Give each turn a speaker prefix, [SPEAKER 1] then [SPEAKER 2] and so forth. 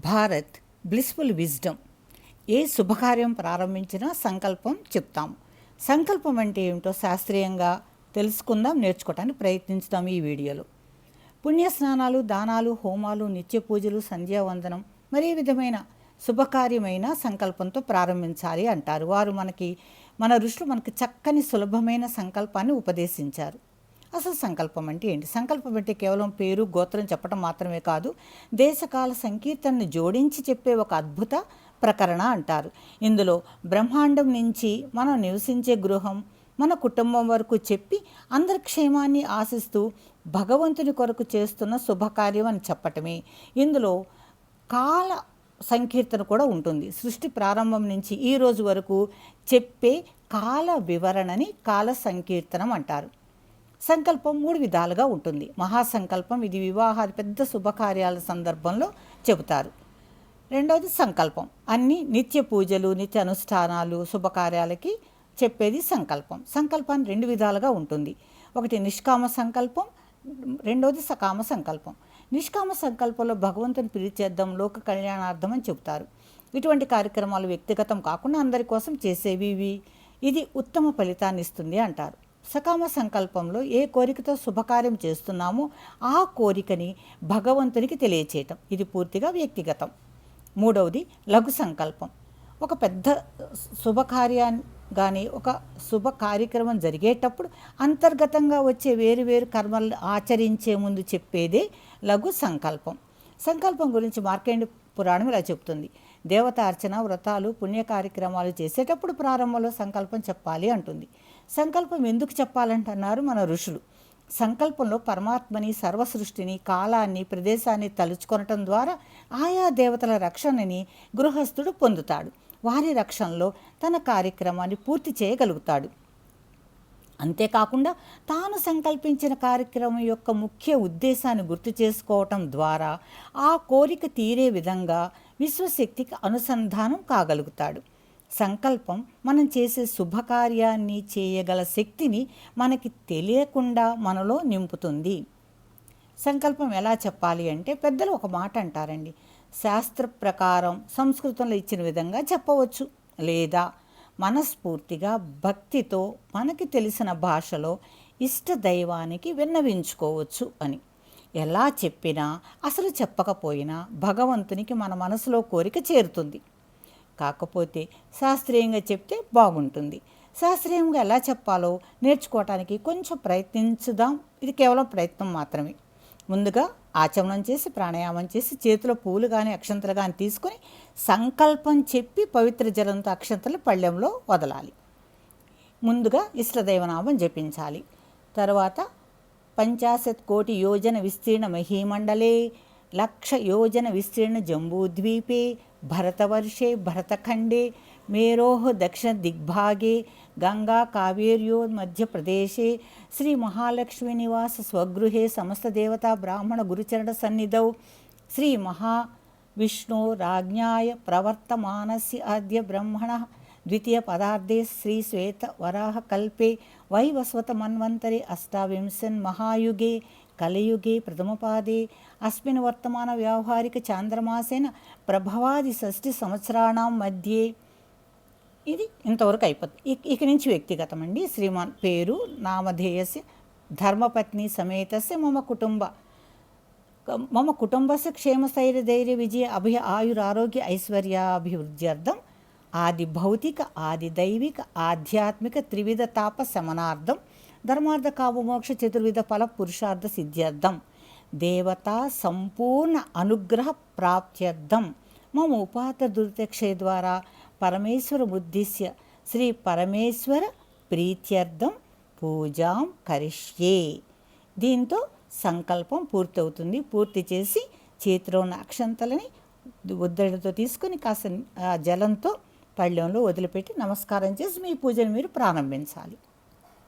[SPEAKER 1] Bharat blissful wisdom. ఏ శుభకార్యం ప్రారంభించినా సంకల్పం చెప్తాము. సంకల్పం అంటే ఏమిటో శాస్త్రీయంగా తెలుసుకుందాం, నేర్చుకోవడానికి ప్రయత్నించుదాం ఈ వీడియోలో. పుణ్యస్నానాలు, దానాలు, హోమాలు, నిత్య పూజలు, సంధ్యావందనం మరే విధమైన శుభకార్యమైన సంకల్పంతో ప్రారంభించాలి అంటారు. వారు మన ఋషులు మనకి చక్కని సులభమైన సంకల్పాన్ని ఉపదేశించారు. అసలు సంకల్పం అంటే ఏంటి? సంకల్పం అంటే కేవలం పేరు, గోత్రం చెప్పడం మాత్రమే కాదు, దేశకాల సంకీర్తనని జోడించి చెప్పే ఒక అద్భుత ప్రకరణ అంటారు. ఇందులో బ్రహ్మాండం నుంచి మనం నివసించే గృహం, మన కుటుంబం వరకు చెప్పి అందరి క్షేమాన్ని ఆశిస్తూ భగవంతుని కొరకు చేస్తున్న శుభకార్యం అని చెప్పటమే. ఇందులో కాల సంకీర్తన కూడా ఉంటుంది. సృష్టి ప్రారంభం నుంచి ఈ రోజు వరకు చెప్పే కాల వివరణని కాల సంకీర్తనం అంటారు. సంకల్పం 3 విధాలుగా ఉంటుంది. మహాసంకల్పం, ఇది వివాహాది పెద్ద శుభకార్యాల సందర్భంలో చెబుతారు. రెండవది సంకల్పం, అన్ని నిత్య పూజలు, నిత్య అనుష్ఠానాలు, శుభకార్యాలకి చెప్పేది సంకల్పం. సంకల్పాన్ని 2 విధాలుగా ఉంటుంది. ఒకటి నిష్కామ సంకల్పం, రెండవది సకామ సంకల్పం. నిష్కామ సంకల్పంలో భగవంతుని ప్రీతి చేద్దాం, లోక కళ్యాణార్థం అని చెబుతారు. ఇటువంటి కార్యక్రమాలు వ్యక్తిగతం కాకుండా అందరి కోసం చేసేవి, ఇది ఉత్తమ ఫలితాన్ని ఇస్తుంది అంటారు. సకామ సంకల్పంలో ఏ కోరికతో శుభకార్యం చేస్తున్నామో ఆ కోరికని భగవంతునికి తెలియచేయటం, ఇది పూర్తిగా వ్యక్తిగతం. మూడవది లఘు సంకల్పం. ఒక పెద్ద శుభకార్యాన్ని కానీ ఒక శుభ కార్యక్రమం జరిగేటప్పుడు అంతర్గతంగా వచ్చే వేరు కర్మలు ఆచరించే ముందు చెప్పేదే లఘు సంకల్పం. సంకల్పం గురించి మార్కండేయ పురాణం ఇలా చెప్తుంది. దేవతార్చన, వ్రతాలు, పుణ్య కార్యక్రమాలు చేసేటప్పుడు ప్రారంభంలో సంకల్పం చెప్పాలి అంటుంది. సంకల్పం ఎందుకు చెప్పాలంటున్నారు మన ఋషులు. సంకల్పంలో పరమాత్మని, సర్వసృష్టిని, కాలాన్ని, ప్రదేశాన్ని తలుచుకొనటం ద్వారా ఆయా దేవతల రక్షణని గృహస్థుడు పొందుతాడు. వారి రక్షణలో తన కార్యక్రమాన్ని పూర్తి చేయగలుగుతాడు. అంతేకాకుండా తాను సంకల్పించిన కార్యక్రమం యొక్క ముఖ్య ఉద్దేశాన్ని గుర్తు చేసుకోవటం ద్వారా ఆ కోరిక తీరే విధంగా విశ్వశక్తికి అనుసంధానం కాగలుగుతాడు. సంకల్పం మనం చేసే శుభకార్యాన్ని చేయగల శక్తిని మనకి తెలియకుండా మనలో నింపుతుంది. సంకల్పం ఎలా చెప్పాలి అంటే, పెద్దలు ఒక మాట అంటారండి, శాస్త్ర ప్రకారం సంస్కృతంలో ఇచ్చిన విధంగా చెప్పవచ్చు, లేదా మనస్ఫూర్తిగా భక్తితో మనకి తెలిసిన భాషలో ఇష్ట దైవానికి విన్నవించుకోవచ్చు అని. ఎలా చెప్పినా, అసలు చెప్పకపోయినా భగవంతునికి మన మనసులో కోరిక చేరుతుంది. కాకపోతే శాస్త్రీయంగా చెప్తే బాగుంటుంది. శాస్త్రీయంగా ఎలా చెప్పాలో నేర్చుకోవటానికి కొంచెం ప్రయత్నించుదాం. ఇది కేవలం ప్రయత్నం మాత్రమే. ముందుగా ఆచమనం చేసి, ప్రాణాయామం చేసి, చేతిలో పూలు కానీ అక్షంతలు కానీ తీసుకొని సంకల్పం చెప్పి పవిత్ర జలంతో అక్షంతలు పళ్ళెంలో వదలాలి. ముందుగా ఇష్టదైవనామం జపించాలి. తర్వాత 50 కోటి యోజన విస్తీర్ణ మహీమండలే 1,00,000 యోజన విస్తీర్ణ జంబూద్వీపే భరతవర్షే భరతఖండే మేరోహ దక్షిణ దిగ్భాగే గంగా కావేర్యో మధ్యప్రదేశే శ్రీ మహాలక్ష్మీ నివాస స్వగృహే సమస్త దేవతా బ్రాహ్మణ గురుచరణ సన్నిధౌ శ్రీ మహావిష్ణు రాజ్ఞాయ ప్రవర్తమానస్య ఆద్య బ్రహ్మణ ద్వితీయ పదార్థే శ్రీ శ్వేత వరాహ కల్పే వైవస్వత మన్వంతరే అష్టావింశన్ మహాయుగే కలియుగే ప్రథమపాదే అస్మిన్ వర్తమాన వ్యావహారిక చాంద్రమాసేన ప్రభవాది 6 సంవత్సరాణం మధ్యే. ఇది ఇంతవరకు అయిపోతుంది. ఇక నుంచి వ్యక్తిగతం అండి. శ్రీమాన్ పేరు, నామధేయస్య, ధర్మపత్ని సమేతస్య మమ కుటుంబస్య క్షేమస్థైర్యధైర్య విజయ అభయ ఆయురారోగ్య ఐశ్వర్యాభివృద్ధ్యర్థం ఆది భౌతిక, ఆది దైవిక, ఆధ్యాత్మిక త్రివిధ తాప శమనార్థం ధర్మార్థ కామమోక్ష చతుర్విధ ఫల పురుషార్థ సిద్ధ్యర్థం దేవతా సంపూర్ణ అనుగ్రహ ప్రాప్త్యర్థం మమ ఉపాత దురితక్షయ ద్వారా పరమేశ్వరముద్దిశ్య శ్రీ పరమేశ్వర ప్రీత్యర్థం పూజాం కరిష్యే. దీంతో సంకల్పం పూర్తవుతుంది. పూర్తి చేసి చేతిలో ఉన్న అక్షంతలని ఉద్దడితో తీసుకొని కాస్త జలంతో పళ్ళెంలో వదిలిపెట్టి నమస్కారం చేసి మీ పూజను మీరు ప్రారంభించాలి.